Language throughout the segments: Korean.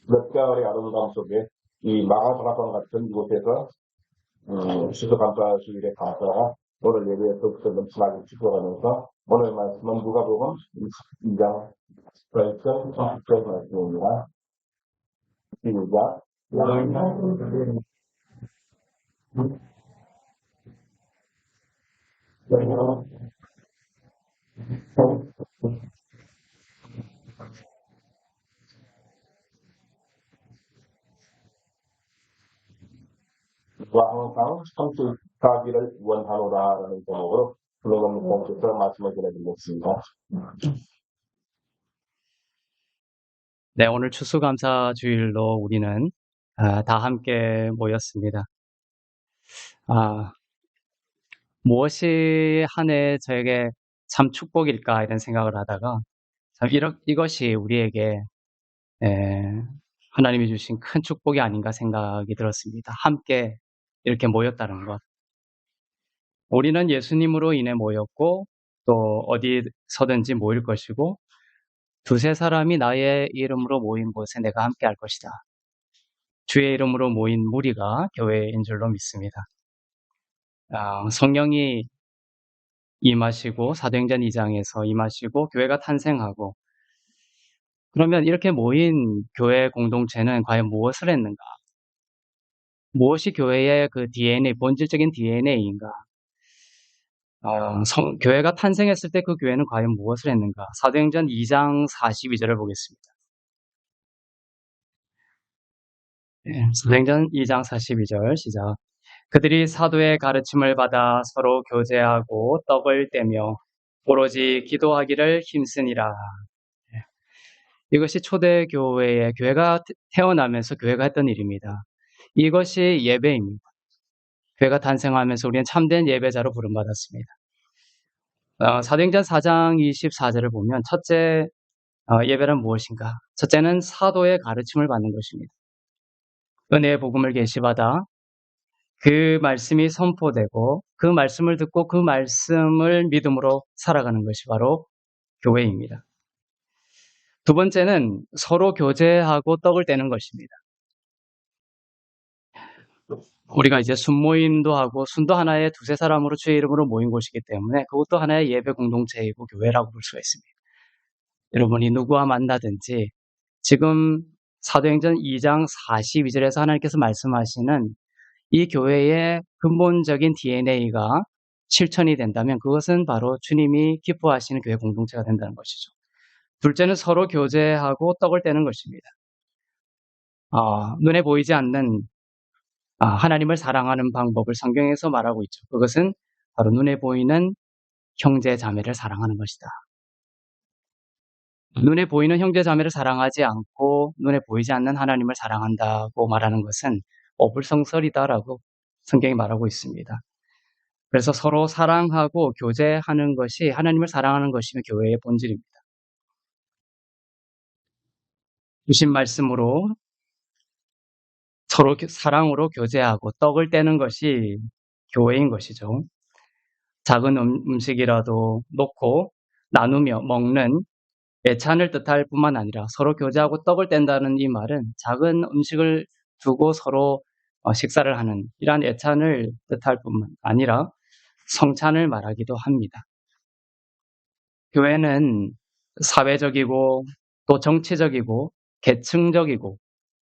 몇 개월의 아름다움 속에 이 마가다락방 같은 이곳에서 수수감사 주일의 감사가 오늘 예배에 더욱더 넘쳐나게 지켜가면서 오늘 말씀은 누가복음 22장 8절 30절 말씀입니다. 시작. 항상 성숙하기를 원하노라라는 제목으로 블로그 목사님께서 말씀을 전해드리겠습니다. 네, 오늘 추수감사 주일로 우리는 다 함께 모였습니다. 무엇이 한 해 저에게 참 축복일까 이런 생각을 하다가 참 이것이 우리에게 하나님이 주신 큰 축복이 아닌가 생각이 들었습니다. 함께 이렇게 모였다는 것. 우리는 예수님으로 인해 모였고 또 어디서든지 모일 것이고 두세 사람이 나의 이름으로 모인 곳에 내가 함께 할 것이다. 주의 이름으로 모인 무리가 교회인 줄로 믿습니다. 성령이 임하시고 사도행전 2장에서 임하시고 교회가 탄생하고 그러면 이렇게 모인 교회 공동체는 과연 무엇을 했는가? 무엇이 교회의 그 DNA, 본질적인 DNA인가? 교회가 탄생했을 때 그 교회는 과연 무엇을 했는가? 사도행전 2장 42절을 보겠습니다. 사도행전 2장 42절 시작. 그들이 사도의 가르침을 받아 서로 교제하고 떡을 떼며 오로지 기도하기를 힘쓰니라. 이것이 초대교회의 교회가 태어나면서 교회가 했던 일입니다. 이것이 예배입니다. 교회가 탄생하면서 우리는 참된 예배자로 부름받았습니다. 사도행전 4장 24절을 보면 첫째 예배는 무엇인가? 첫째는 사도의 가르침을 받는 것입니다. 은혜의 복음을 계시받아 그 말씀이 선포되고 그 말씀을 듣고 그 말씀을 믿음으로 살아가는 것이 바로 교회입니다. 두 번째는 서로 교제하고 떡을 떼는 것입니다. 우리가 이제 순모임도 하고 순도 하나의 두세 사람으로 주의 이름으로 모인 곳이기 때문에 그것도 하나의 예배 공동체이고 교회라고 볼 수가 있습니다. 여러분이 누구와 만나든지 지금 사도행전 2장 42절에서 하나님께서 말씀하시는 이 교회의 근본적인 DNA가 실천이 된다면 그것은 바로 주님이 기뻐하시는 교회 공동체가 된다는 것이죠. 둘째는 서로 교제하고 떡을 떼는 것입니다. 눈에 보이지 않는 하나님을 사랑하는 방법을 성경에서 말하고 있죠. 그것은 바로 눈에 보이는 형제 자매를 사랑하는 것이다. 눈에 보이는 형제 자매를 사랑하지 않고 눈에 보이지 않는 하나님을 사랑한다고 말하는 것은 어불성설이다라고 성경이 말하고 있습니다. 그래서 서로 사랑하고 교제하는 것이 하나님을 사랑하는 것이며 교회의 본질입니다. 주신 말씀으로 서로 사랑으로 교제하고 떡을 떼는 것이 교회인 것이죠. 작은 음식이라도 놓고 나누며 먹는 애찬을 뜻할 뿐만 아니라 서로 교제하고 떡을 뗀다는 이 말은 작은 음식을 두고 서로 식사를 하는 이러한 애찬을 뜻할 뿐만 아니라 성찬을 말하기도 합니다. 교회는 사회적이고 또 정치적이고 계층적이고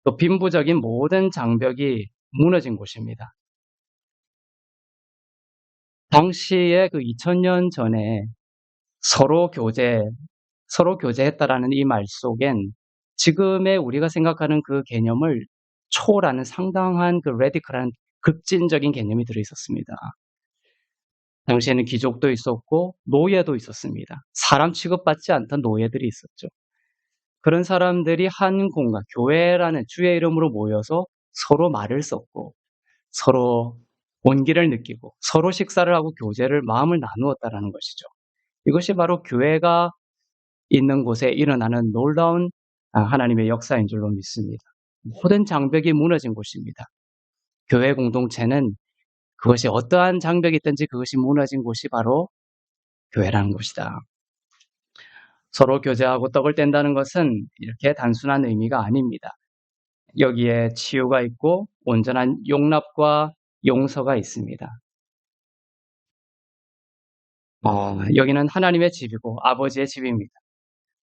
또 빈부적인 모든 장벽이 무너진 곳입니다. 당시에 그 2000년 전에 서로 교제했다라는 이 말 속엔 지금의 우리가 생각하는 그 개념을 초월하는 상당한 그 레디컬한 급진적인 개념이 들어있었습니다. 당시에는 귀족도 있었고 노예도 있었습니다. 사람 취급받지 않던 노예들이 있었죠. 그런 사람들이 한 공간, 교회라는 주의 이름으로 모여서 서로 말을 썼고 서로 온기를 느끼고 서로 식사를 하고 교제를 마음을 나누었다라는 것이죠. 이것이 바로 교회가 있는 곳에 일어나는 놀라운 하나님의 역사인 줄로 믿습니다. 모든 장벽이 무너진 곳입니다. 교회 공동체는 그것이 어떠한 장벽이 있든지 그것이 무너진 곳이 바로 교회라는 것이다. 서로 교제하고 떡을 뗀다는 것은 이렇게 단순한 의미가 아닙니다. 여기에 치유가 있고 온전한 용납과 용서가 있습니다. 여기는 하나님의 집이고 아버지의 집입니다.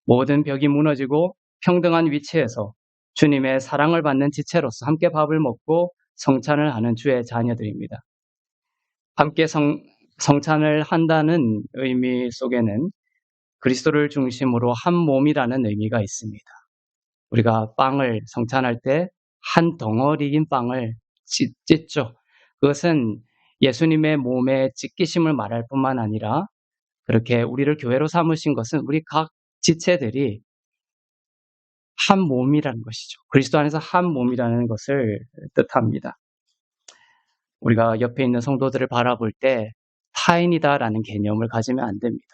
모든 벽이 무너지고 평등한 위치에서 주님의 사랑을 받는 지체로서 함께 밥을 먹고 성찬을 하는 주의 자녀들입니다. 함께 성찬을 한다는 의미 속에는 그리스도를 중심으로 한 몸이라는 의미가 있습니다. 우리가 빵을 성찬할 때 한 덩어리인 빵을 찢죠. 그것은 예수님의 몸의 찢기심을 말할 뿐만 아니라 그렇게 우리를 교회로 삼으신 것은 우리 각 지체들이 한 몸이라는 것이죠. 그리스도 안에서 한 몸이라는 것을 뜻합니다. 우리가 옆에 있는 성도들을 바라볼 때 타인이다라는 개념을 가지면 안 됩니다.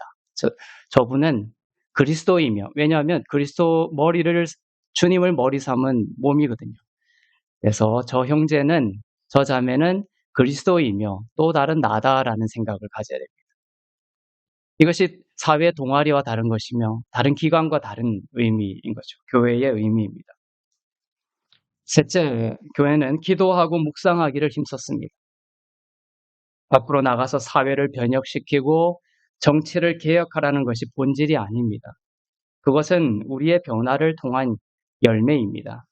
저분은 그리스도이며, 왜냐하면 주님을 머리 삼은 몸이거든요. 그래서 저 형제는, 저 자매는 그리스도이며 또 다른 나다라는 생각을 가져야 됩니다. 이것이 사회 동아리와 다른 것이며 다른 기관과 다른 의미인 거죠. 교회의 의미입니다. 셋째, 교회는 기도하고 묵상하기를 힘썼습니다. 밖으로 나가서 사회를 변혁시키고 정치를 개혁하라는 것이 본질이 아닙니다. 그것은 우리의 변화를 통한 열매입니다.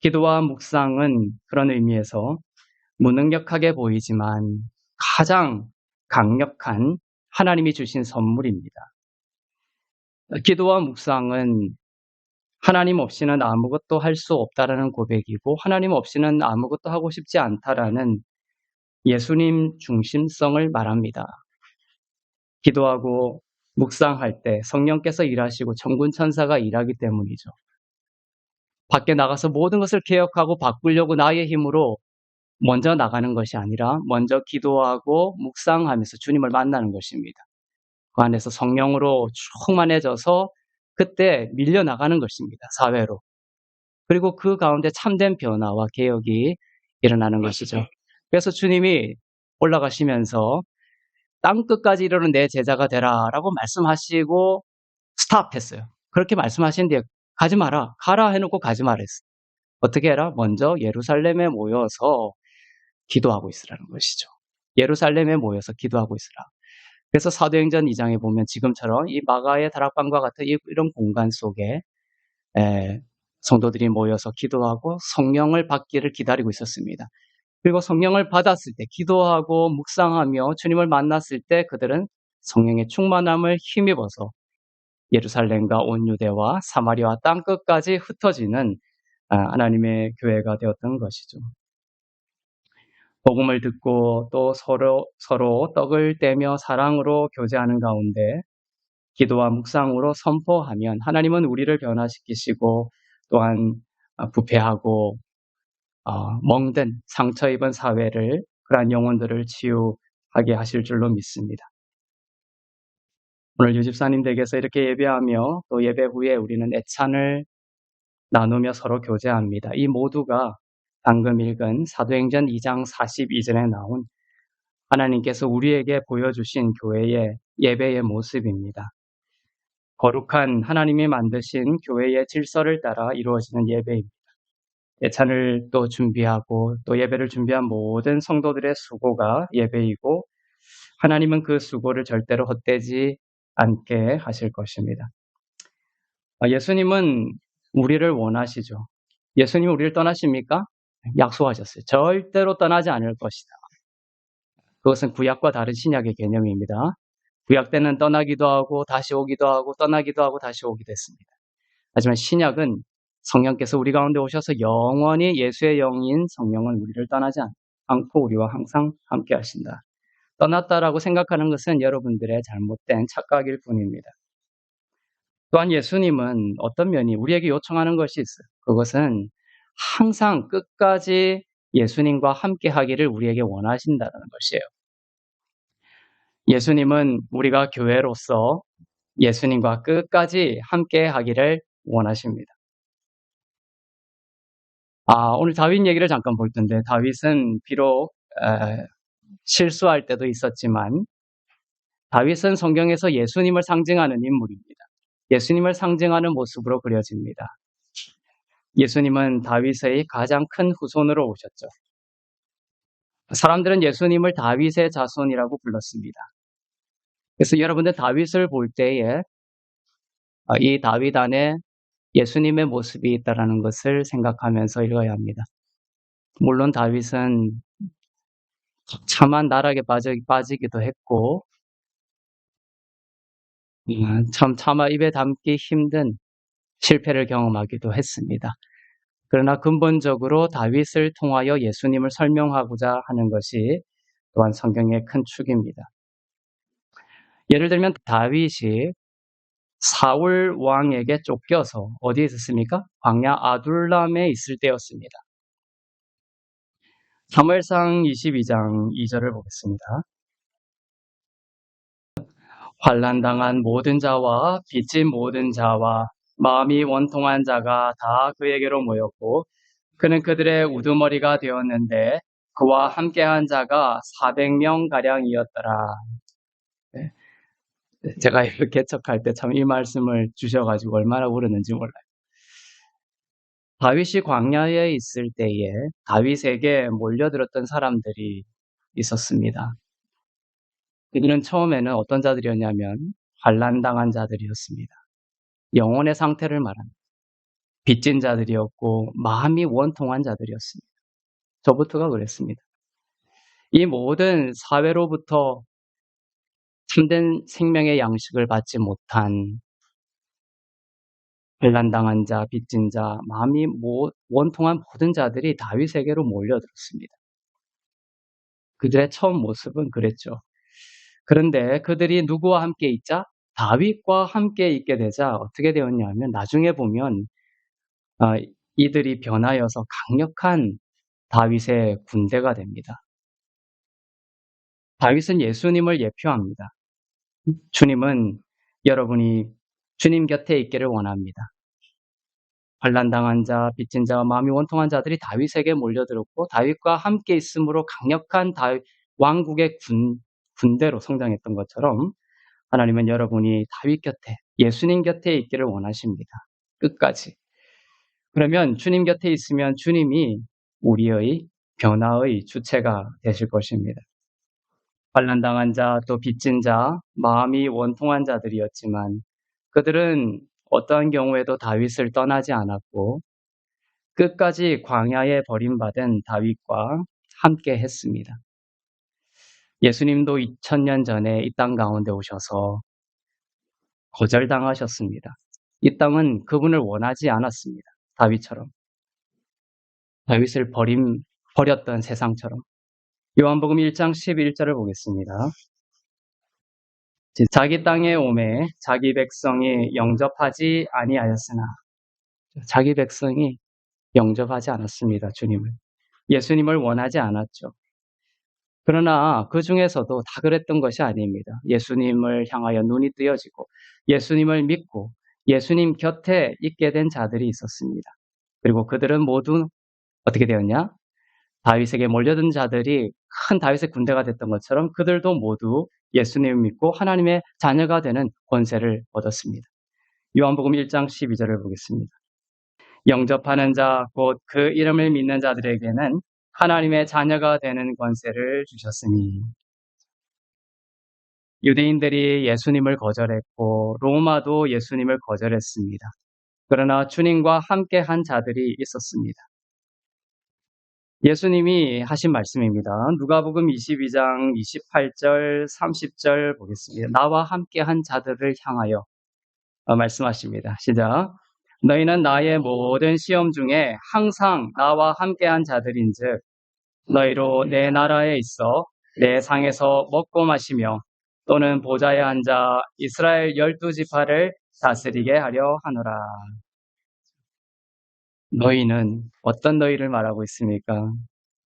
기도와 묵상은 그런 의미에서 무능력하게 보이지만 가장 강력한 하나님이 주신 선물입니다. 기도와 묵상은 하나님 없이는 아무것도 할 수 없다라는 고백이고 하나님 없이는 아무것도 하고 싶지 않다라는 예수님 중심성을 말합니다. 기도하고 묵상할 때 성령께서 일하시고 천군 천사가 일하기 때문이죠. 밖에 나가서 모든 것을 개혁하고 바꾸려고 나의 힘으로 먼저 나가는 것이 아니라 먼저 기도하고 묵상하면서 주님을 만나는 것입니다. 그 안에서 성령으로 충만해져서 그때 밀려나가는 것입니다. 사회로. 그리고 그 가운데 참된 변화와 개혁이 일어나는 것이죠. 그래서 주님이 올라가시면서 땅끝까지 이르는 내 제자가 되라라고 말씀하시고 스탑했어요. 그렇게 말씀하신 뒤에 가지 마라. 가라 해놓고 가지 말았어요. 어떻게 해라? 먼저 예루살렘에 모여서 기도하고 있으라는 것이죠. 예루살렘에 모여서 기도하고 있으라. 그래서 사도행전 2장에 보면 지금처럼 이 마가의 다락방과 같은 이런 공간 속에 성도들이 모여서 기도하고 성령을 받기를 기다리고 있었습니다. 그리고 성령을 받았을 때 기도하고 묵상하며 주님을 만났을 때 그들은 성령의 충만함을 힘입어서 예루살렘과 온 유대와 사마리아 땅끝까지 흩어지는 하나님의 교회가 되었던 것이죠. 복음을 듣고 또 서로 떡을 떼며 사랑으로 교제하는 가운데 기도와 묵상으로 선포하면 하나님은 우리를 변화시키시고 또한 부패하고 멍든 상처 입은 사회를 그러한 영혼들을 치유하게 하실 줄로 믿습니다. 오늘 유집사님 댁에서 이렇게 예배하며 또 예배 후에 우리는 애찬을 나누며 서로 교제합니다. 이 모두가 방금 읽은 사도행전 2장 42절에 나온 하나님께서 우리에게 보여주신 교회의 예배의 모습입니다. 거룩한 하나님이 만드신 교회의 질서를 따라 이루어지는 예배입니다. 예찬을 또 준비하고 또 예배를 준비한 모든 성도들의 수고가 예배이고 하나님은 그 수고를 절대로 헛되지 않게 하실 것입니다. 예수님은 우리를 원하시죠. 예수님은 우리를 떠나십니까? 약속하셨어요. 절대로 떠나지 않을 것이다. 그것은 구약과 다른 신약의 개념입니다. 구약 때는 떠나기도 하고 다시 오기도 하고 떠나기도 하고 다시 오기도 했습니다. 하지만 신약은 성령께서 우리 가운데 오셔서 영원히 예수의 영인 성령은 우리를 떠나지 않고 우리와 항상 함께 하신다. 떠났다라고 생각하는 것은 여러분들의 잘못된 착각일 뿐입니다. 또한 예수님은 어떤 면이 우리에게 요청하는 것이 있어요. 그것은 항상 끝까지 예수님과 함께 하기를 우리에게 원하신다는 것이에요. 예수님은 우리가 교회로서 예수님과 끝까지 함께 하기를 원하십니다. 오늘 다윗 얘기를 잠깐 볼 텐데 다윗은 비록 실수할 때도 있었지만 다윗은 성경에서 예수님을 상징하는 인물입니다. 예수님을 상징하는 모습으로 그려집니다. 예수님은 다윗의 가장 큰 후손으로 오셨죠. 사람들은 예수님을 다윗의 자손이라고 불렀습니다. 그래서 여러분들 다윗을 볼 때에 이 다윗 안에 예수님의 모습이 있다라는 것을 생각하면서 읽어야 합니다. 물론 다윗은 참한 나락에 빠지기도 했고, 차마 입에 담기 힘든 실패를 경험하기도 했습니다. 그러나 근본적으로 다윗을 통하여 예수님을 설명하고자 하는 것이 또한 성경의 큰 축입니다. 예를 들면 다윗이 사울 왕에게 쫓겨서 어디에 있었습니까? 광야 아둘람에 있을 때였습니다. 사무엘상 22장 2절을 보겠습니다. 환난당한 모든 자와 빚진 모든 자와 마음이 원통한 자가 다 그에게로 모였고 그는 그들의 우두머리가 되었는데 그와 함께한 자가 400명가량이었더라. 네. 제가 이렇게 개척할 때 참 이 말씀을 주셔가지고 얼마나 울었는지 몰라요. 다윗이 광야에 있을 때에 다윗에게 몰려들었던 사람들이 있었습니다. 그들은 처음에는 어떤 자들이었냐면 환난당한 자들이었습니다. 영혼의 상태를 말합니다. 빚진 자들이었고 마음이 원통한 자들이었습니다. 저부터가 그랬습니다. 이 모든 사회로부터 참된 생명의 양식을 받지 못한 환난당한 자, 빚진 자, 마음이 원통한 모든 자들이 다윗에게로 몰려들었습니다. 그들의 처음 모습은 그랬죠. 그런데 그들이 누구와 함께 있자? 다윗과 함께 있게 되자 어떻게 되었냐면 나중에 보면 이들이 변하여서 강력한 다윗의 군대가 됩니다. 다윗은 예수님을 예표합니다. 주님은 여러분이 주님 곁에 있기를 원합니다. 환난당한 자, 빚진 자와 마음이 원통한 자들이 다윗에게 몰려들었고 다윗과 함께 있으므로 강력한 왕국의 군대로 성장했던 것처럼 하나님은 여러분이 다윗 곁에, 예수님 곁에 있기를 원하십니다. 끝까지. 그러면 주님 곁에 있으면 주님이 우리의 변화의 주체가 되실 것입니다. 환난당한 자, 또 빚진 자, 마음이 원통한 자들이었지만 그들은 어떠한 경우에도 다윗을 떠나지 않았고 끝까지 광야에 버림받은 다윗과 함께 했습니다. 예수님도 2000년 전에 이 땅 가운데 오셔서 거절당하셨습니다. 이 땅은 그분을 원하지 않았습니다. 다윗처럼. 다윗을 버렸던 세상처럼. 요한복음 1장 11절을 보겠습니다. 자기 땅에 오매 자기 백성이 영접하지 아니하였으나 자기 백성이 영접하지 않았습니다. 주님을. 예수님을 원하지 않았죠. 그러나 그 중에서도 다 그랬던 것이 아닙니다. 예수님을 향하여 눈이 뜨여지고 예수님을 믿고 예수님 곁에 있게 된 자들이 있었습니다. 그리고 그들은 모두 어떻게 되었냐? 다윗에게 몰려든 자들이 큰 다윗의 군대가 됐던 것처럼 그들도 모두 예수님을 믿고 하나님의 자녀가 되는 권세를 얻었습니다. 요한복음 1장 12절을 보겠습니다. 영접하는 자, 곧 그 이름을 믿는 자들에게는 하나님의 자녀가 되는 권세를 주셨으니 유대인들이 예수님을 거절했고 로마도 예수님을 거절했습니다. 그러나 주님과 함께한 자들이 있었습니다. 예수님이 하신 말씀입니다. 누가복음 22장 28절 30절 보겠습니다. 나와 함께한 자들을 향하여 말씀하십니다. 시작. 너희는 나의 모든 시험 중에 항상 나와 함께한 자들인즉 너희로 내 나라에 있어 내 상에서 먹고 마시며 또는 보좌에 앉아 이스라엘 12지파를 다스리게 하려 하노라. 너희는 어떤 너희를 말하고 있습니까?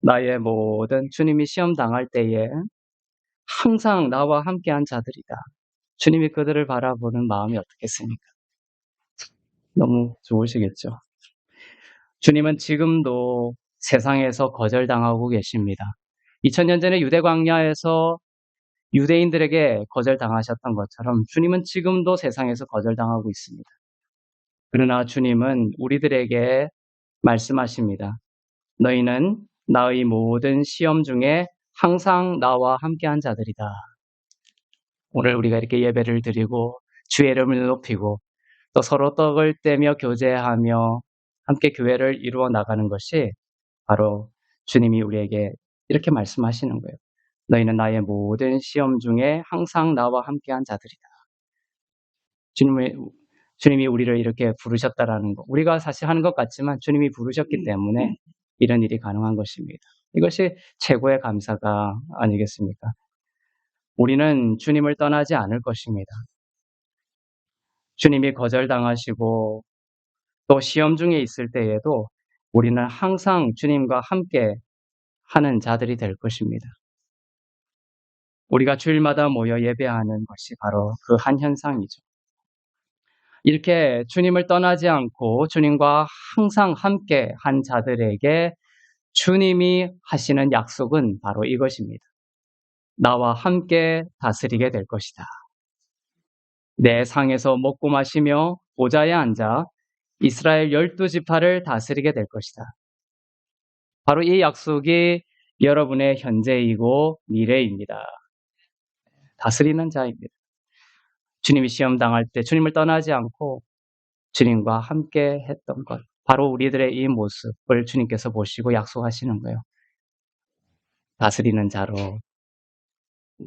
나의 모든 주님이 시험 당할 때에 항상 나와 함께한 자들이다. 주님이 그들을 바라보는 마음이 어떻겠습니까? 너무 좋으시겠죠. 주님은 지금도 세상에서 거절당하고 계십니다. 2000년 전에 유대 광야에서 유대인들에게 거절당하셨던 것처럼 주님은 지금도 세상에서 거절당하고 있습니다. 그러나 주님은 우리들에게 말씀하십니다. 너희는 나의 모든 시험 중에 항상 나와 함께한 자들이다. 오늘 우리가 이렇게 예배를 드리고 주의 이름을 높이고 또 서로 떡을 떼며 교제하며 함께 교회를 이루어 나가는 것이 바로 주님이 우리에게 이렇게 말씀하시는 거예요. 너희는 나의 모든 시험 중에 항상 나와 함께한 자들이다. 주님이 우리를 이렇게 부르셨다라는 거. 우리가 사실 하는 것 같지만 주님이 부르셨기 때문에 이런 일이 가능한 것입니다. 이것이 최고의 감사가 아니겠습니까? 우리는 주님을 떠나지 않을 것입니다. 주님이 거절당하시고 또 시험 중에 있을 때에도 우리는 항상 주님과 함께 하는 자들이 될 것입니다. 우리가 주일마다 모여 예배하는 것이 바로 그 한 현상이죠. 이렇게 주님을 떠나지 않고 주님과 항상 함께 한 자들에게 주님이 하시는 약속은 바로 이것입니다. 나와 함께 다스리게 될 것이다. 내 상에서 먹고 마시며 보좌에 앉아 이스라엘 12지파를 다스리게 될 것이다. 바로 이 약속이 여러분의 현재이고 미래입니다. 다스리는 자입니다. 주님이 시험 당할 때 주님을 떠나지 않고 주님과 함께 했던 것. 바로 우리들의 이 모습을 주님께서 보시고 약속하시는 거예요. 다스리는 자로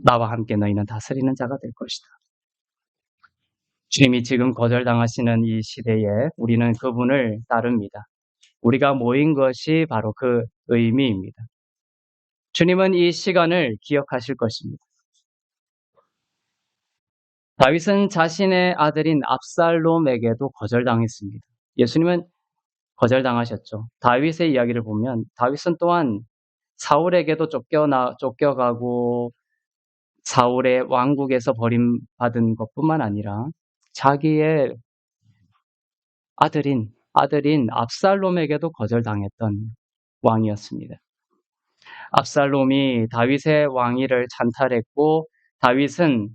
나와 함께 너희는 다스리는 자가 될 것이다. 주님이 지금 거절당하시는 이 시대에 우리는 그분을 따릅니다. 우리가 모인 것이 바로 그 의미입니다. 주님은 이 시간을 기억하실 것입니다. 다윗은 자신의 아들인 압살롬에게도 거절당했습니다. 예수님은 거절당하셨죠. 다윗의 이야기를 보면 다윗은 또한 사울에게도 쫓겨가고 사울의 왕국에서 버림받은 것뿐만 아니라 자기의 아들인 압살롬에게도 거절당했던 왕이었습니다. 압살롬이 다윗의 왕위를 찬탈했고 다윗은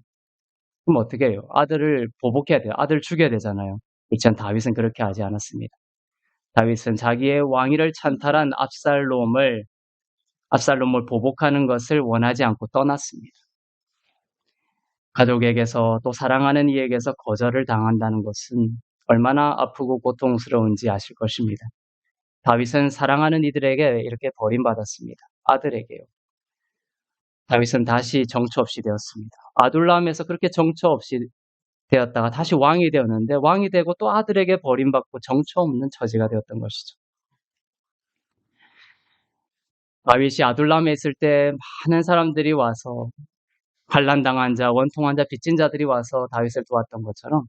그럼 어떻게 해요? 아들을 보복해야 돼요. 아들 죽여야 되잖아요. 그렇지만 다윗은 그렇게 하지 않았습니다. 다윗은 자기의 왕위를 찬탈한 압살롬을 보복하는 것을 원하지 않고 떠났습니다. 가족에게서 또 사랑하는 이에게서 거절을 당한다는 것은 얼마나 아프고 고통스러운지 아실 것입니다. 다윗은 사랑하는 이들에게 이렇게 버림받았습니다. 아들에게요. 다윗은 다시 정처 없이 되었습니다. 아둘람에서 그렇게 정처 없이 되었다가 다시 왕이 되었는데 왕이 되고 또 아들에게 버림받고 정처 없는 처지가 되었던 것이죠. 다윗이 아둘람에 있을 때 많은 사람들이 와서 환난당한 자, 원통한 자, 빚진 자들이 와서 다윗을 도왔던 것처럼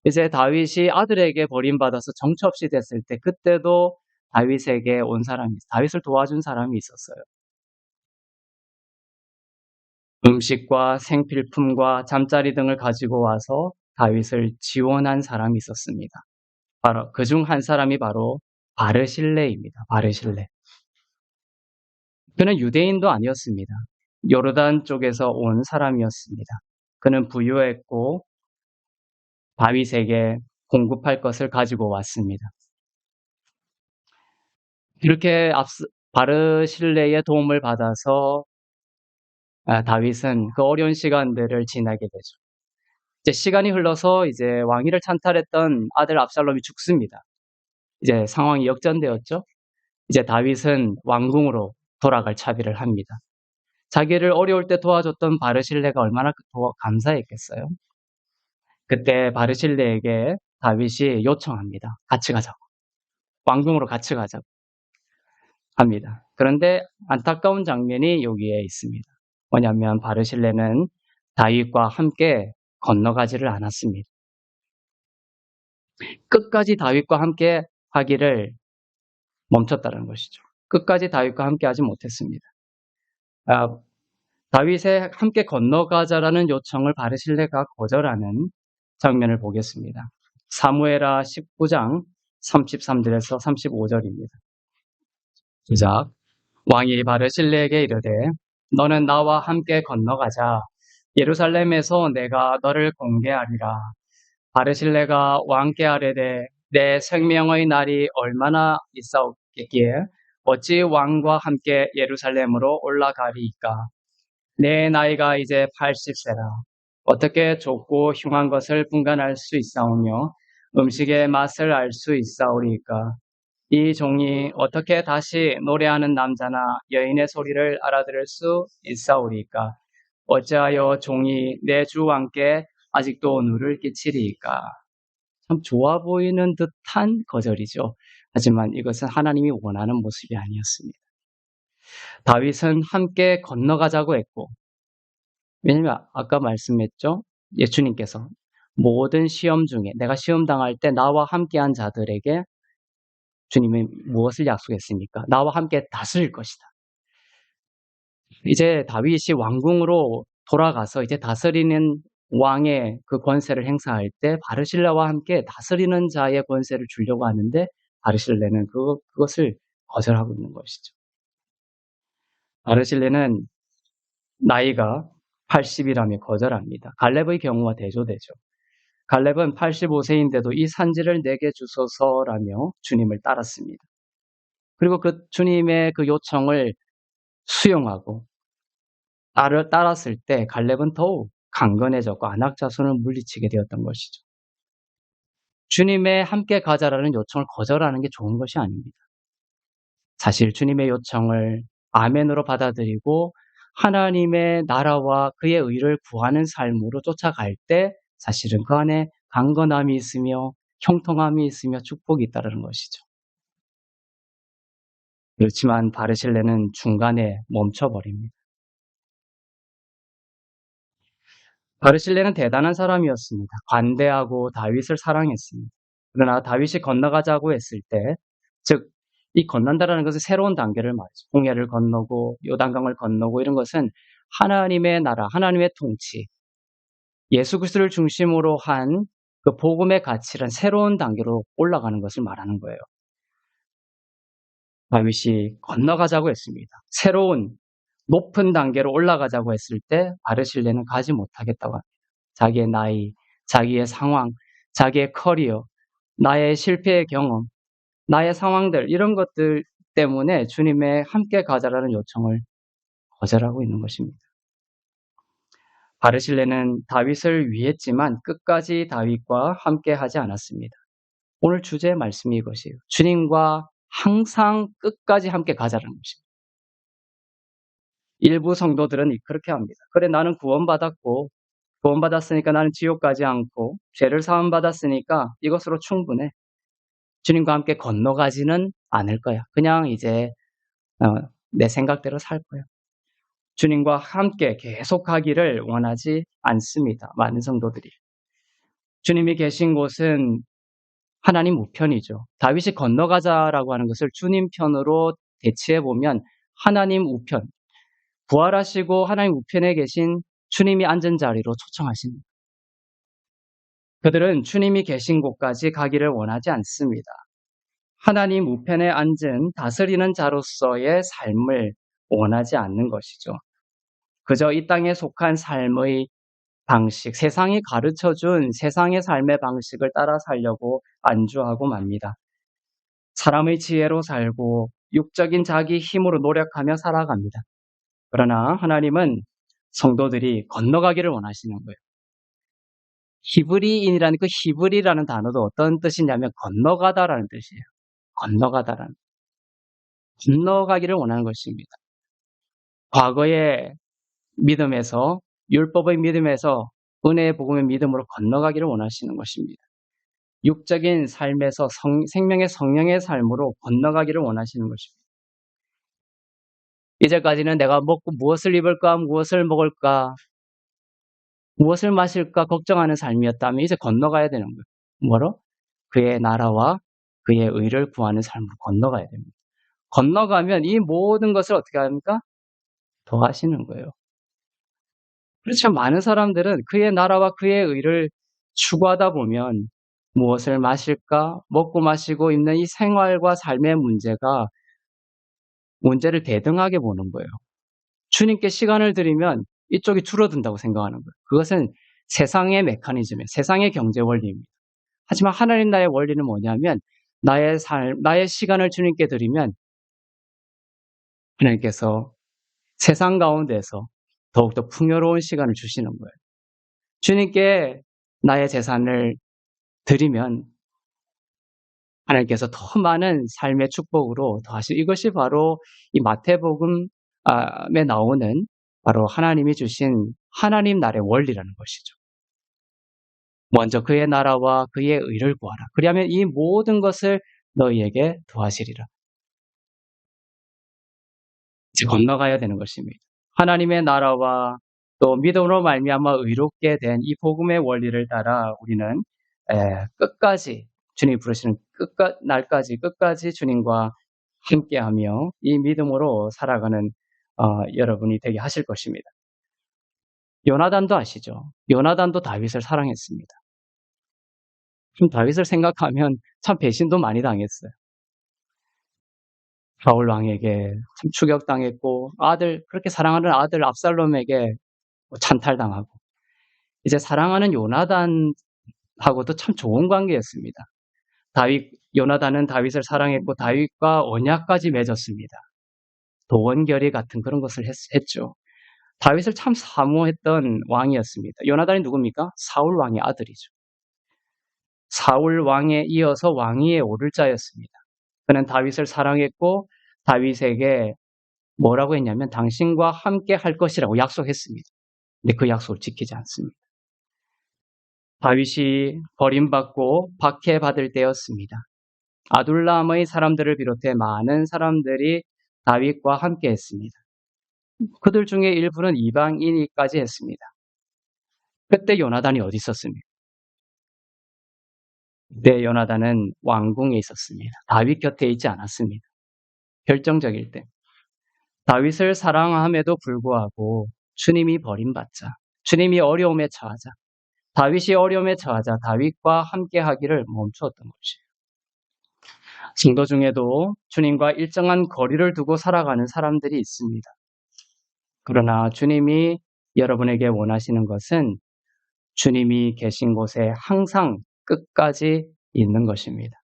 이제 다윗이 아들에게 버림받아서 정처 없이 됐을 때 그때도 다윗에게 온 사람이 다윗을 도와준 사람이 있었어요. 음식과 생필품과 잠자리 등을 가지고 와서 다윗을 지원한 사람이 있었습니다. 바로 그중 한 사람이 바로 바르실레입니다. 바르실레. 그는 유대인도 아니었습니다. 요르단 쪽에서 온 사람이었습니다. 그는 부유했고 다윗에게 공급할 것을 가지고 왔습니다. 이렇게 바르실레의 도움을 받아서 다윗은 그 어려운 시간들을 지나게 되죠. 이제 시간이 흘러서 이제 왕위를 찬탈했던 아들 압살롬이 죽습니다. 이제 상황이 역전되었죠. 이제 다윗은 왕궁으로 돌아갈 차비를 합니다. 자기를 어려울 때 도와줬던 바르실레가 얼마나 감사했겠어요. 그때 바르실레에게 다윗이 요청합니다. 같이 가자고. 왕궁으로 같이 가자고 합니다. 그런데 안타까운 장면이 여기에 있습니다. 뭐냐면 바르실레는 다윗과 함께 건너가지를 않았습니다. 끝까지 다윗과 함께 하기를 멈췄다는 것이죠. 끝까지 다윗과 함께 하지 못했습니다. 다윗의 함께 건너가자라는 요청을 바르실레가 거절하는 장면을 보겠습니다. 사무엘하 19장 33절에서 35절입니다. 시작. 왕이 바르실레에게 이르되 너는 나와 함께 건너가자. 예루살렘에서 내가 너를 공개하리라. 바르실레가 왕께 아뢰되 내 생명의 날이 얼마나 있사옵겠기에 어찌 왕과 함께 예루살렘으로 올라가리이까. 내 나이가 이제 80세라. 어떻게 좁고 흉한 것을 분간할 수 있사오며 음식의 맛을 알 수 있사오리이까. 이 종이 어떻게 다시 노래하는 남자나 여인의 소리를 알아들을 수 있사오리이까. 어찌하여 종이 내 주 왕께 아직도 누를 끼치리이까. 참 좋아 보이는 듯한 거절이죠. 하지만 이것은 하나님이 원하는 모습이 아니었습니다. 다윗은 함께 건너가자고 했고, 왜냐면 아까 말씀했죠. 예수님께서 모든 시험 중에 내가 시험 당할 때 나와 함께한 자들에게 주님이 무엇을 약속했습니까? 나와 함께 다스릴 것이다. 이제 다윗이 왕궁으로 돌아가서 이제 다스리는 왕의 그 권세를 행사할 때 바르실레와 함께 다스리는 자의 권세를 주려고 하는데 바르실레는 그것을 거절하고 있는 것이죠. 바르실레는 나이가 80이라며 거절합니다. 갈렙의 경우와 대조되죠. 갈렙은 85세인데도 이 산지를 내게 주소서라며 주님을 따랐습니다. 그리고 그 주님의 그 요청을 수용하고 따랐을 때 갈렙은 더욱 강건해졌고 안악 자손을 물리치게 되었던 것이죠. 주님의 함께 가자라는 요청을 거절하는 게 좋은 것이 아닙니다. 사실 주님의 요청을 아멘으로 받아들이고 하나님의 나라와 그의 의를 구하는 삶으로 쫓아갈 때 사실은 그 안에 강건함이 있으며 형통함이 있으며 축복이 있다는 것이죠. 그렇지만 바르실레는 중간에 멈춰버립니다. 바르실레는 대단한 사람이었습니다. 관대하고 다윗을 사랑했습니다. 그러나 다윗이 건너가자고 했을 때, 즉 이 건넌다라는 것은 새로운 단계를 말이죠. 홍해를 건너고 요단강을 건너고 이런 것은 하나님의 나라, 하나님의 통치, 예수 그리스도를 중심으로 한 그 복음의 가치란 새로운 단계로 올라가는 것을 말하는 거예요. 다윗이 건너가자고 했습니다. 새로운 높은 단계로 올라가자고 했을 때 바르실레는 가지 못하겠다고 합니다. 자기의 나이, 자기의 상황, 자기의 커리어, 나의 실패의 경험, 나의 상황들 이런 것들 때문에 주님의 함께 가자라는 요청을 거절하고 있는 것입니다. 바르실레는 다윗을 위했지만 끝까지 다윗과 함께 하지 않았습니다. 오늘 주제의 말씀이 이것이에요. 주님과 항상 끝까지 함께 가자라는 것입니다. 일부 성도들은 그렇게 합니다. 그래 나는 구원받았고 구원받았으니까 나는 지옥 가지 않고 죄를 사함받았으니까 이것으로 충분해. 주님과 함께 건너가지는 않을 거야. 그냥 이제 내 생각대로 살 거야. 주님과 함께 계속하기를 원하지 않습니다. 많은 성도들이. 주님이 계신 곳은 하나님 우편이죠. 다윗이 건너가자라고 하는 것을 주님 편으로 대치해보면 하나님 우편, 부활하시고 하나님 우편에 계신 주님이 앉은 자리로 초청하십니다. 그들은 주님이 계신 곳까지 가기를 원하지 않습니다. 하나님 우편에 앉은 다스리는 자로서의 삶을 원하지 않는 것이죠. 그저 이 땅에 속한 삶의 방식, 세상이 가르쳐준 세상의 삶의 방식을 따라 살려고 안주하고 맙니다. 사람의 지혜로 살고 육적인 자기 힘으로 노력하며 살아갑니다. 그러나 하나님은 성도들이 건너가기를 원하시는 거예요. 히브리인이라는 그 히브리라는 단어도 어떤 뜻이냐면 건너가다라는 뜻이에요. 건너가기를 원하는 것입니다. 과거의 믿음에서 율법의 믿음에서 은혜의 복음의 믿음으로 건너가기를 원하시는 것입니다. 육적인 삶에서 생명의 성령의 삶으로 건너가기를 원하시는 것입니다. 이제까지는 내가 먹고 무엇을 입을까, 무엇을 먹을까, 무엇을 마실까 걱정하는 삶이었다면 이제 건너가야 되는 거예요. 뭐로? 그의 나라와 그의 의를 구하는 삶으로 건너가야 됩니다. 건너가면 이 모든 것을 어떻게 합니까? 더하시는 거예요. 그렇죠. 많은 사람들은 그의 나라와 그의 의를 추구하다 보면 무엇을 마실까, 먹고 마시고 입는 이 생활과 삶의 문제를 대등하게 보는 거예요. 주님께 시간을 들이면 이쪽이 줄어든다고 생각하는 거예요. 그것은 세상의 메커니즘이에요. 세상의 경제 원리입니다. 하지만 하나님 나라의 원리는 뭐냐면 나의 삶, 나의 시간을 주님께 드리면 하나님께서 세상 가운데서 더욱더 풍요로운 시간을 주시는 거예요. 주님께 나의 재산을 드리면 하나님께서 더 많은 삶의 축복으로 더하시고, 이것이 바로 이 마태복음에 나오는 바로 하나님이 주신 하나님 나라의 원리라는 것이죠. 먼저 그의 나라와 그의 의를 구하라. 그리하면 이 모든 것을 너희에게 더하시리라. 이제 건너가야 되는 것입니다. 하나님의 나라와 또 믿음으로 말미암아 의롭게 된 이 복음의 원리를 따라 우리는 끝까지 주님이 부르시는 날까지 끝까지 주님과 함께하며 이 믿음으로 살아가는 여러분이 되게 하실 것입니다. 요나단도 아시죠? 요나단도 다윗을 사랑했습니다. 좀 다윗을 생각하면 참 배신도 많이 당했어요. 사울 왕에게 참 추격당했고, 그렇게 사랑하는 아들 압살롬에게 찬탈당하고, 이제 사랑하는 요나단하고도 참 좋은 관계였습니다. 요나단은 다윗을 사랑했고 다윗과 언약까지 맺었습니다. 도원결의 같은 그런 것을 했죠. 다윗을 참 사모했던 왕이었습니다. 요나단이 누굽니까? 사울 왕의 아들이죠. 사울 왕에 이어서 왕위에 오를 자였습니다. 그는 다윗을 사랑했고 다윗에게 뭐라고 했냐면 당신과 함께 할 것이라고 약속했습니다. 근데 그 약속을 지키지 않습니다. 다윗이 버림받고 박해받을 때였습니다. 아둘람의 사람들을 비롯해 많은 사람들이 다윗과 함께 했습니다. 그들 중에 일부는 이방인이까지 했습니다. 그때 요나단이 어디 있었습니까? 그때 요나단은 왕궁에 있었습니다. 다윗 곁에 있지 않았습니다. 결정적일 때. 다윗을 사랑함에도 불구하고 주님이 버림받자, 주님이 어려움에 처하자, 다윗이 어려움에 처하자 다윗과 함께 하기를 멈추었던 것이에요. 성도 중에도 주님과 일정한 거리를 두고 살아가는 사람들이 있습니다. 그러나 주님이 여러분에게 원하시는 것은 주님이 계신 곳에 항상 끝까지 있는 것입니다.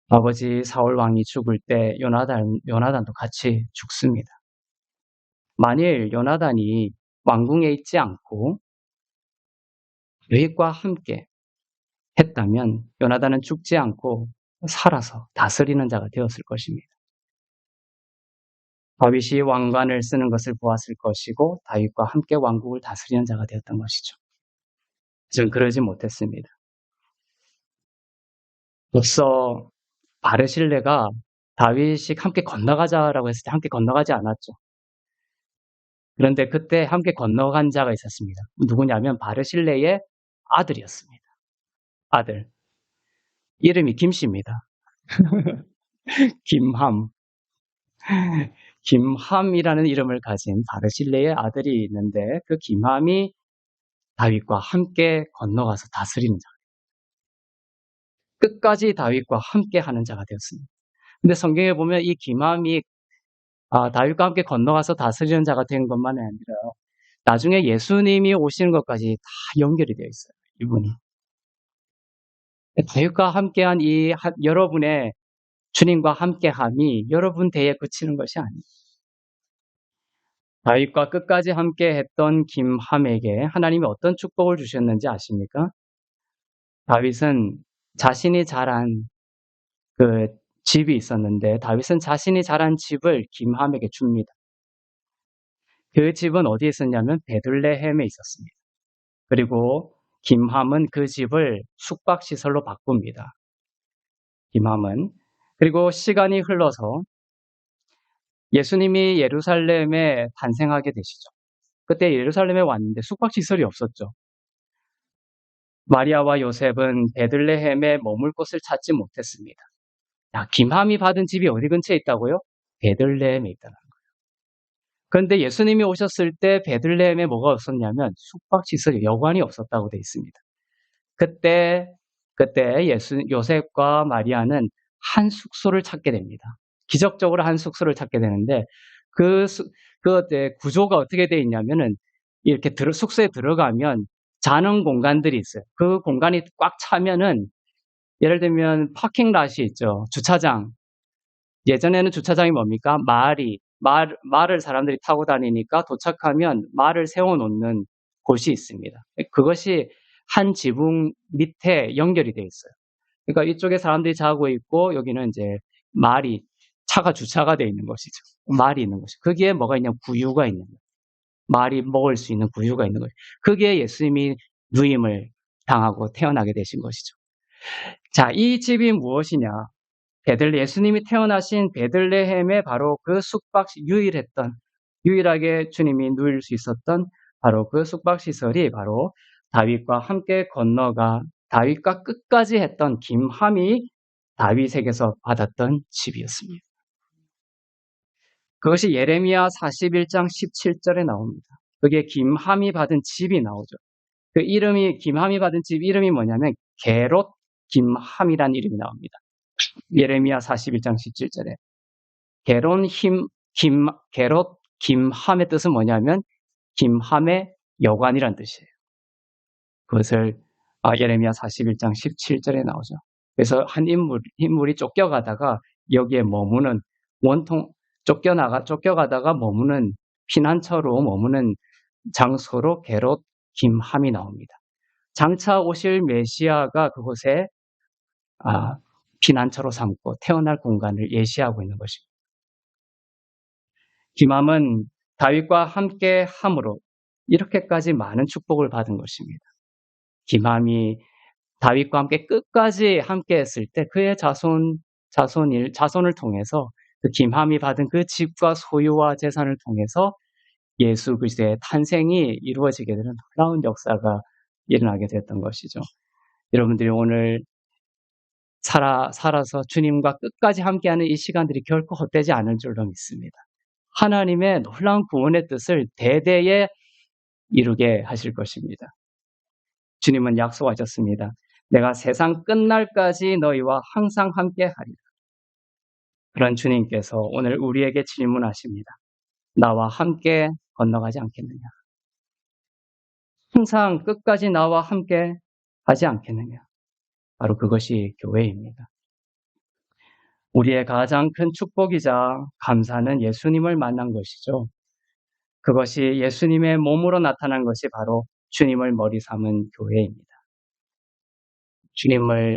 아버지 사울 왕이 죽을 때 요나단도 같이 죽습니다. 만일 요나단이 왕궁에 있지 않고 다윗과 함께 했다면 요나단은 죽지 않고 살아서 다스리는 자가 되었을 것입니다. 다윗이 왕관을 쓰는 것을 보았을 것이고 다윗과 함께 왕국을 다스리는 자가 되었던 것이죠. 저는 그러지 못했습니다. 벌써 바르실레가 다윗이 함께 건너가자라고 했을 때 함께 건너가지 않았죠. 그런데 그때 함께 건너간 자가 있었습니다. 누구냐면 바르실레의 아들이었습니다. 아들. 이름이 김씨입니다. 김함. 김함이라는 이름을 가진 바르실레의 아들이 있는데 그 김함이 다윗과 함께 건너가서 다스리는 자. 끝까지 다윗과 함께 하는 자가 되었습니다. 근데 성경에 보면 이 김함이 다윗과 함께 건너가서 다스리는 자가 된 것만이 아니라 나중에 예수님이 오시는 것까지 다 연결이 되어 있어요. 이분이. 다윗과 함께한 여러분의 주님과 함께함이 여러분 대에 그치는 것이 아닙니다. 다윗과 끝까지 함께 했던 김함에게 하나님이 어떤 축복을 주셨는지 아십니까? 다윗은 자신이 자란 그 집이 있었는데 다윗은 자신이 자란 집을 김함에게 줍니다. 그 집은 어디에 있었냐면 베들레헴에 있었습니다. 그리고 김함은 그 집을 숙박시설로 바꿉니다. 김함은. 그리고 시간이 흘러서 예수님이 예루살렘에 탄생하게 되시죠. 그때 예루살렘에 왔는데 숙박시설이 없었죠. 마리아와 요셉은 베들레헴에 머물 곳을 찾지 못했습니다. 김함이 받은 집이 어디 근처에 있다고요? 베들레헴에 있다는 거예요. 그런데 예수님이 오셨을 때 베들레헴에 뭐가 없었냐면 숙박시설이 여관이 없었다고 되어 있습니다. 그때 요셉과 마리아는 한 숙소를 찾게 됩니다. 기적적으로 한 숙소를 찾게 되는데 그 구조가 어떻게 되어 있냐면은 이렇게 숙소에 들어가면 자는 공간들이 있어요. 그 공간이 꽉 차면은 예를 들면 파킹랏이 있죠. 주차장. 예전에는 주차장이 뭡니까? 말을 사람들이 타고 다니니까 도착하면 말을 세워놓는 곳이 있습니다. 그것이 한 지붕 밑에 연결이 돼 있어요. 그러니까 이쪽에 사람들이 자고 있고 여기는 이제 차가 주차가 돼 있는 것이죠. 말이 있는 것이죠. 거기에 뭐가 있냐면 구유가 있는 거예요. 말이 먹을 수 있는 구유가 있는 거예요. 거기에 예수님이 누임을 당하고 태어나게 되신 것이죠. 자, 이 집이 무엇이냐? 예수님이 태어나신 베들레헴에 바로 그 유일하게 주님이 누일 수 있었던 바로 그 숙박시설이 바로 다윗과 함께 다윗과 끝까지 했던 김함이 다윗에게서 받았던 집이었습니다. 그것이 예레미야 41장 17절에 나옵니다. 그게 김함이 받은 집이 나오죠. 김함이 받은 집 이름이 뭐냐면 게롯 김함이라는 이름이 나옵니다. 예레미야 41장 17절에 게롯 김함의 뜻은 뭐냐면 김함의 여관이란 뜻이에요. 그것을 예레미야 41장 17절에 나오죠. 그래서 한 인물이 쫓겨가다가 여기에 머무는 쫓겨가다가 머무는 피난처로 머무는 장소로 게롯 김함이 나옵니다. 장차 오실 메시아가 그곳에 피난처로 삼고 태어날 공간을 예시하고 있는 것입니다. 김함은 다윗과 함께 함으로 이렇게까지 많은 축복을 받은 것입니다. 김함이 다윗과 함께 끝까지 함께 했을 때 그의 자손을 통해서 그 김함이 받은 그 집과 소유와 재산을 통해서 예수 그리스도의 탄생이 이루어지게 되는 놀라운 역사가 일어나게 됐던 것이죠. 여러분들이 오늘 살아서 주님과 끝까지 함께하는 이 시간들이 결코 헛되지 않을 줄로 믿습니다. 하나님의 놀라운 구원의 뜻을 대대에 이루게 하실 것입니다. 주님은 약속하셨습니다. 내가 세상 끝날까지 너희와 항상 함께하리라. 그런 주님께서 오늘 우리에게 질문하십니다. 나와 함께 건너가지 않겠느냐? 항상 끝까지 나와 함께 하지 않겠느냐? 바로 그것이 교회입니다. 우리의 가장 큰 축복이자 감사는 예수님을 만난 것이죠. 그것이 예수님의 몸으로 나타난 것이 바로 주님을 머리 삼은 교회입니다.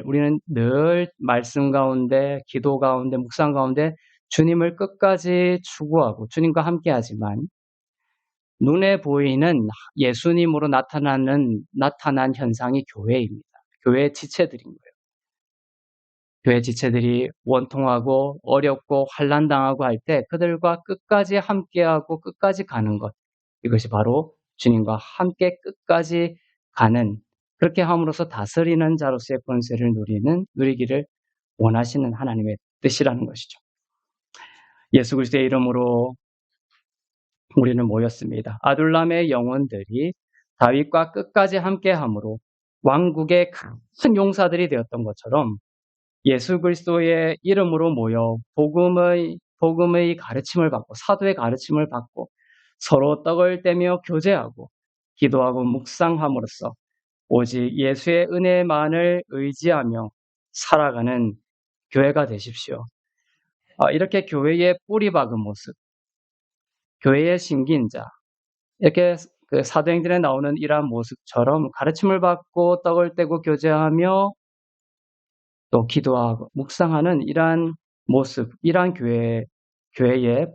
우리는 늘 말씀 가운데, 기도 가운데, 묵상 가운데 주님을 끝까지 추구하고 주님과 함께하지만 눈에 보이는 예수님으로 나타난 현상이 교회입니다. 교회의 지체들인 거예요. 교회 지체들이 원통하고 어렵고 환난당하고 할 때 그들과 끝까지 함께하고 끝까지 가는 것. 이것이 바로 주님과 함께 끝까지 가는, 그렇게 함으로써 다스리는 자로서의 권세를 누리기를 원하시는 하나님의 뜻이라는 것이죠. 예수 그리스도의 이름으로 우리는 모였습니다. 아둘람의 영혼들이 다윗과 끝까지 함께함으로 왕국의 큰 용사들이 되었던 것처럼 예수 그리스도의 이름으로 모여 복음의 가르침을 받고 사도의 가르침을 받고 서로 떡을 떼며 교제하고 기도하고 묵상함으로써 오직 예수의 은혜만을 의지하며 살아가는 교회가 되십시오. 이렇게 교회의 뿌리 박은 모습, 교회의 신기인자, 이렇게 그 사도행전에 나오는 이러한 모습처럼 가르침을 받고 떡을 떼고 교제하며 또 기도하고 묵상하는 이러한 모습, 이러한 교회의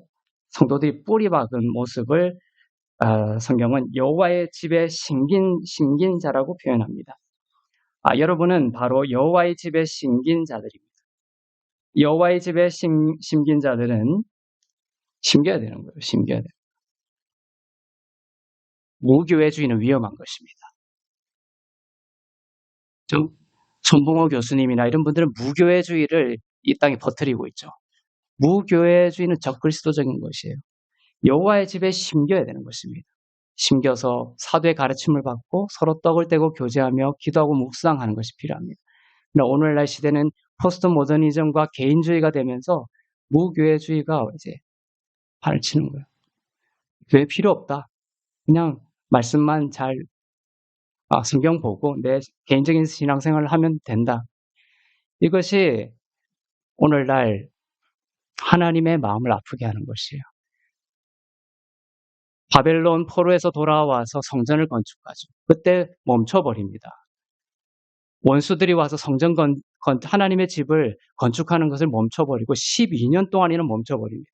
성도들이 뿌리 박은 모습을 성경은 여호와의 집의 신긴자라고 표현합니다. 여러분은 바로 여호와의 집의 신긴자들입니다. 여호와의 집의 신긴자들은 심겨야 되는 거예요. 심겨야 돼요. 무교회주의는 위험한 것입니다. 손봉호 교수님이나 이런 분들은 무교회주의를 이 땅에 퍼뜨리고 있죠. 무교회주의는 적그리스도적인 것이에요. 여호와의 집에 심겨야 되는 것입니다. 심겨서 사도의 가르침을 받고 서로 떡을 떼고 교제하며 기도하고 묵상하는 것이 필요합니다. 그러나 오늘날 시대는 포스트 모더니즘과 개인주의가 되면서 무교회주의가 이제 판을 치는 거예요. 교회 필요 없다. 그냥 말씀만 잘 성경 보고 내 개인적인 신앙생활을 하면 된다. 이것이 오늘날 하나님의 마음을 아프게 하는 것이에요. 바벨론 포로에서 돌아와서 성전을 건축하죠. 그때 멈춰버립니다. 원수들이 와서 하나님의 집을 건축하는 것을 멈춰버리고 12년 동안이나 멈춰버립니다.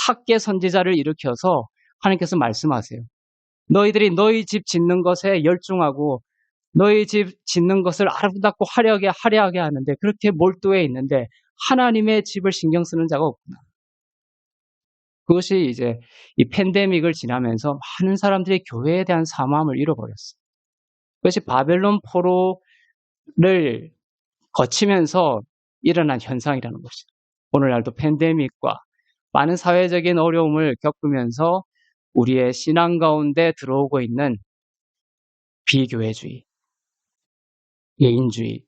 학계 선지자를 일으켜서 하나님께서 말씀하세요. 너희들이 너희 집 짓는 것에 열중하고 너희 집 짓는 것을 아름답고 화려하게 하는데 그렇게 몰두해 있는데 하나님의 집을 신경 쓰는 자가 없구나. 그것이 이제 이 팬데믹을 지나면서 많은 사람들이 교회에 대한 사모함을 잃어버렸어요. 그것이 바벨론 포로를 거치면서 일어난 현상이라는 것이죠. 오늘날도 팬데믹과 많은 사회적인 어려움을 겪으면서 우리의 신앙 가운데 들어오고 있는 비교회주의, 개인주의,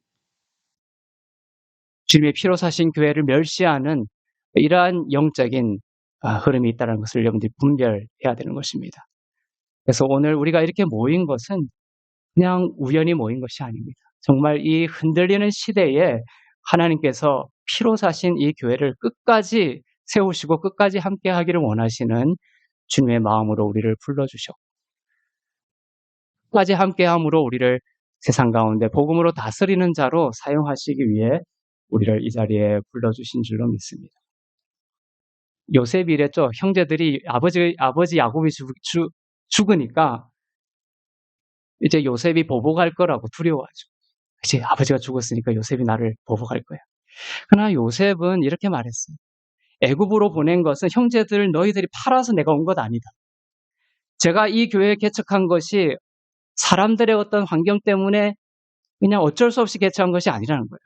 주님의 피로 사신 교회를 멸시하는 이러한 영적인 흐름이 있다는 것을 여러분들이 분별해야 되는 것입니다. 그래서 오늘 우리가 이렇게 모인 것은 그냥 우연히 모인 것이 아닙니다. 정말 이 흔들리는 시대에 하나님께서 피로 사신 이 교회를 끝까지 세우시고 끝까지 함께 하기를 원하시는 주님의 마음으로 우리를 불러주셨고 끝까지 함께함으로 우리를 세상 가운데 복음으로 다스리는 자로 사용하시기 위해 우리를 이 자리에 불러주신 줄로 믿습니다. 요셉이 이랬죠. 형제들이 아버지 야곱이 죽으니까 이제 요셉이 보복할 거라고 두려워하죠. 이제 아버지가 죽었으니까 요셉이 나를 보복할 거야. 그러나 요셉은 이렇게 말했어요. 애굽으로 보낸 것은 형제들 너희들이 팔아서 내가 온 것 아니다. 제가 이 교회 개척한 것이 사람들의 어떤 환경 때문에 그냥 어쩔 수 없이 개척한 것이 아니라는 거예요.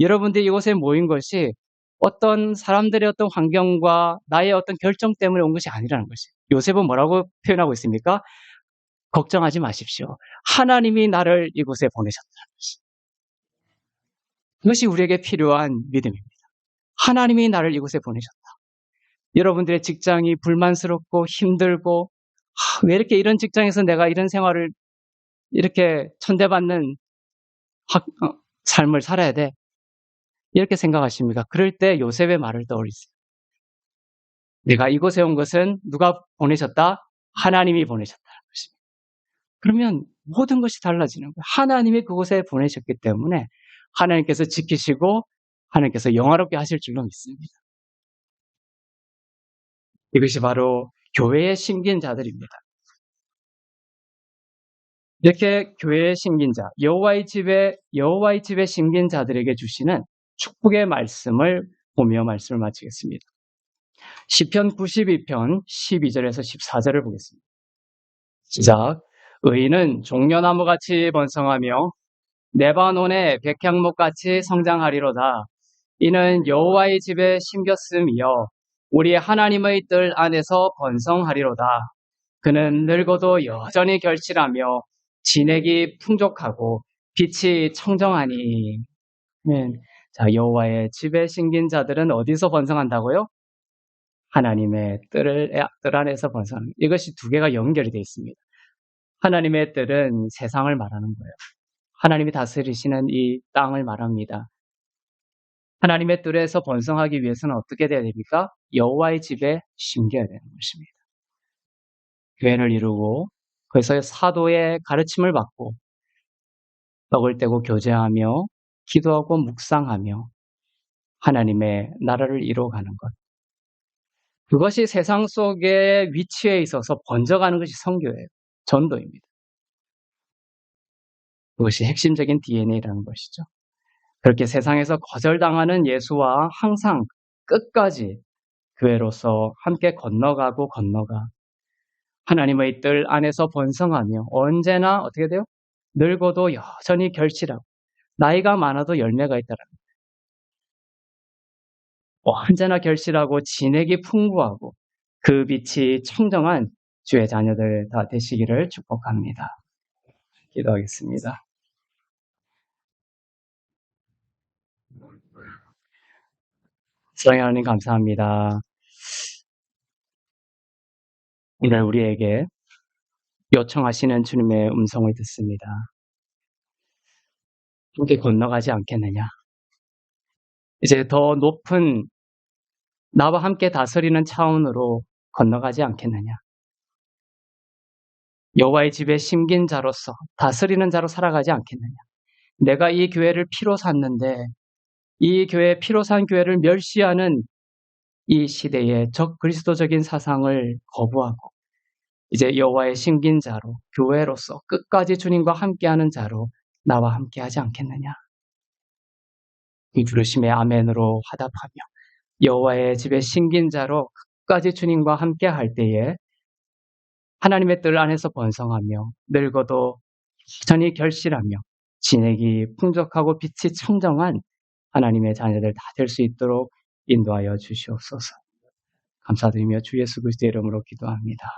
여러분들이 이곳에 모인 것이 어떤 사람들의 어떤 환경과 나의 어떤 결정 때문에 온 것이 아니라는 것이에요. 요셉은 뭐라고 표현하고 있습니까? 걱정하지 마십시오. 하나님이 나를 이곳에 보내셨다는 것이에요. 그것이 우리에게 필요한 믿음입니다. 하나님이 나를 이곳에 보내셨다. 여러분들의 직장이 불만스럽고 힘들고 왜 이렇게 이런 직장에서 내가 이런 생활을 이렇게 천대받는 삶을 살아야 돼? 이렇게 생각하십니까? 그럴 때 요셉의 말을 떠올리세요. 내가 이곳에 온 것은 누가 보내셨다? 하나님이 보내셨다는 것입니다. 그러면 모든 것이 달라지는 거예요. 하나님이 그곳에 보내셨기 때문에 하나님께서 지키시고 하나님께서 영화롭게 하실 줄로 믿습니다. 이것이 바로 교회에 심긴 자들입니다. 이렇게 교회에 심긴 자, 여호와의 집에 심긴 자들에게 주시는 축복의 말씀을 보며 말씀을 마치겠습니다. 시편 92편 12절에서 14절을 보겠습니다. 시작. 의인은 종려나무같이 번성하며 레바논의 백향목같이 성장하리로다. 이는 여호와의 집에 심겼음이여 우리 하나님의 뜰 안에서 번성하리로다. 그는 늙어도 여전히 결실하며 진액이 풍족하고 빛이 청정하니. 자, 여호와의 집에 심긴 자들은 어디서 번성한다고요? 하나님의 뜰 안에서 번성합니다. 이것이 두 개가 연결이 되어 있습니다. 하나님의 뜰은 세상을 말하는 거예요. 하나님이 다스리시는 이 땅을 말합니다. 하나님의 뜰에서 번성하기 위해서는 어떻게 돼야 됩니까? 여호와의 집에 심겨야 되는 것입니다. 교회를 이루고 그래서 사도의 가르침을 받고 떡을 떼고 교제하며 기도하고 묵상하며 하나님의 나라를 이루어가는 것. 그것이 세상 속에 위치해 있어서 번져가는 것이 선교예요. 전도입니다. 그것이 핵심적인 DNA라는 것이죠. 그렇게 세상에서 거절당하는 예수와 항상 끝까지 교회로서 함께 건너가 하나님의 뜰 안에서 번성하며 언제나 어떻게 돼요? 늙어도 여전히 결실하고 나이가 많아도 열매가 있다는 거예요. 언제나 결실하고 진액이 풍부하고 그 빛이 청정한 주의 자녀들 다 되시기를 축복합니다. 기도하겠습니다. 사랑하는 하나님 감사합니다. 오늘 우리에게 요청하시는 주님의 음성을 듣습니다. 함께 건너가지 않겠느냐. 이제 더 높은 나와 함께 다스리는 차원으로 건너가지 않겠느냐. 여호와의 집에 심긴 자로서 다스리는 자로 살아가지 않겠느냐. 내가 이 교회를 피로 샀는데 이 교회 피로 산 교회를 멸시하는 이 시대의 적그리스도적인 사상을 거부하고 이제 여호와의 심긴 자로 교회로서 끝까지 주님과 함께하는 자로 나와 함께하지 않겠느냐. 이 부르심의 아멘으로 화답하며 여호와의 집에 심긴 자로 끝까지 주님과 함께할 때에 하나님의 뜰 안에서 번성하며 늙어도 여전히 결실하며 진액이 풍족하고 빛이 청정한 하나님의 자녀들 다 될 수 있도록 인도하여 주시옵소서. 감사드리며 주 예수 그리스도의 이름으로 기도합니다.